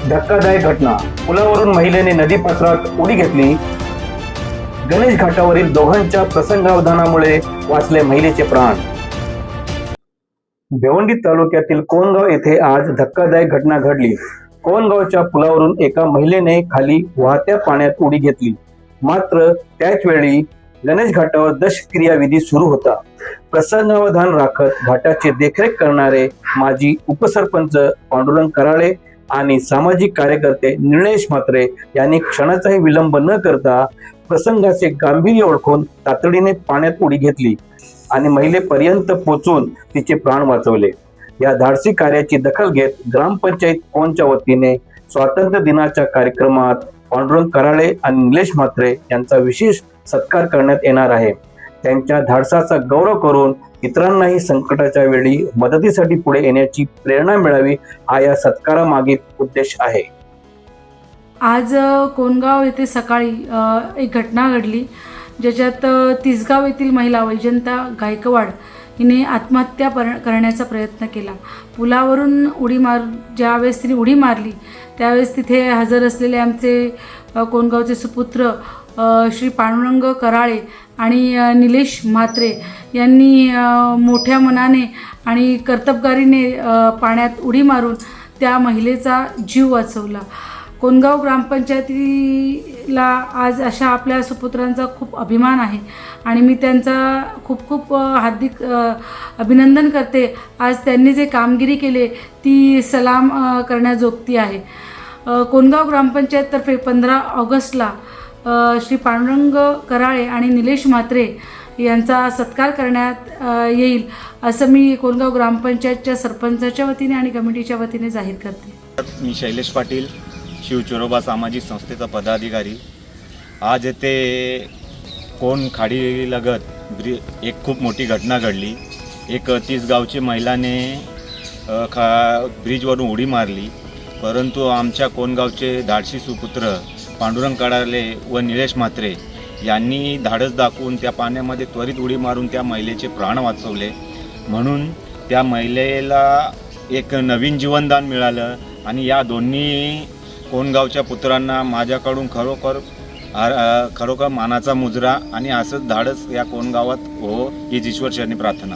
धक्कादायक घटना, पुलावरून महिलेने नदी पात्रात उडी घेतली. गणेश घाटावरील दोघांच्या प्रसंगावधानामुळे वाचले महिलेचे प्राण. भिवंडी तालुक्यातील कोणगाव येथे आज धक्कादायक घटना घडली. कोणगावच्या पुलावरून एका महिलेने खाली वाहत्या पाण्यात उडी घेतली. मात्र त्याच वेळी गणेश घाटावर दशक्रिया विधी सुरू होता. प्रसंगावधान राखत घाटाची देखरेख करणारे माजी उपसरपंच पांडुरंग कराळे आणि सामाजिक कार्यकर्ते निलेश म्हात्रे यांनी क्षणाचाही विलंब न करता प्रसंगाचे गांभीर्य ओळखून तातडीने पाण्यात उडी घेतली आणि महिलेपर्यंत पोहोचून तिचे प्राण वाचवले. या धाडसी कार्याची दखल घेत ग्रामपंचायत कोणच्या वतीने स्वातंत्र्य दिनाच्या कार्यक्रमात पांडुरंग कराळे आणि निलेश म्हात्रे यांचा विशेष सत्कार करण्यात येणार आहे. त्यांच्या धाडसाचा गौरव करून इतरांनाही संकटाच्या वेळी मदतीसाठी पुढे येण्याची प्रेरणा मिळावी हा या सत्कारामागे उद्देश आहे. आज कोणगाव येथे सकाळी एक घटना घडली, ज्याच्यात तिसगाव येथील महिला वैजंता गायकवाड हिने आत्महत्या करण्याचा प्रयत्न केला. पुलावरून ज्यावेळेस तिने उडी मारली त्यावेळेस तिथे हजर असलेले आमचे कोणगावचे सुपुत्र श्री पांडुरंग कराळे आणि निलेश म्हात्रे यांनी मोठ्या मनाने आणि कर्तबगारीने पाण्यात उडी मारून त्या महिलेचा जीव वाचवला. कोणगाव ग्रामपंचायतीला आज अशा आपल्या सुपुत्रांचा खूप अभिमान आहे आणि मी त्यांचा खूप खूप हार्दिक अभिनंदन करते. आज त्यांनी जे कामगिरी केले ती सलाम करण्याजोगती आहे. कोणगाव ग्रामपंचायततर्फे 15 ऑगस्टला श्री पांडुरंग कराळे आणि निलेश म्हात्रे यांचा सत्कार करण्यात येईल असं मी कोणगाव ग्रामपंचायतच्या सरपंचाच्या वतीने आणि कमिटीच्या वतीने जाहीर करते. मी शैलेश पाटील, शिव चोरोबा सामाजिक संस्थेचा पदाधिकारी. आज येथे कोण खाडीलगत एक खूप मोठी घटना घडली. एक 30 गावची महिलाने ब्रिजवरून उडी मारली, परंतु आमच्या कोणगावचे धाडसी सुपुत्र पांडुरंग कराळे व निलेश म्हात्रे यांनी धाडस दाखवून त्या पाण्यामध्ये त्वरित उडी मारून त्या महिलेचे प्राण वाचवले. म्हणून त्या महिलेला एक नवीन जीवनदान मिळालं आणि या दोन्ही कोणगावच्या पुत्रांना माझ्याकडून खरोखर मानाचा मुजरा आणि असंच धाडस या कोणगावात हो हीच ईश्वर चरणी प्रार्थना.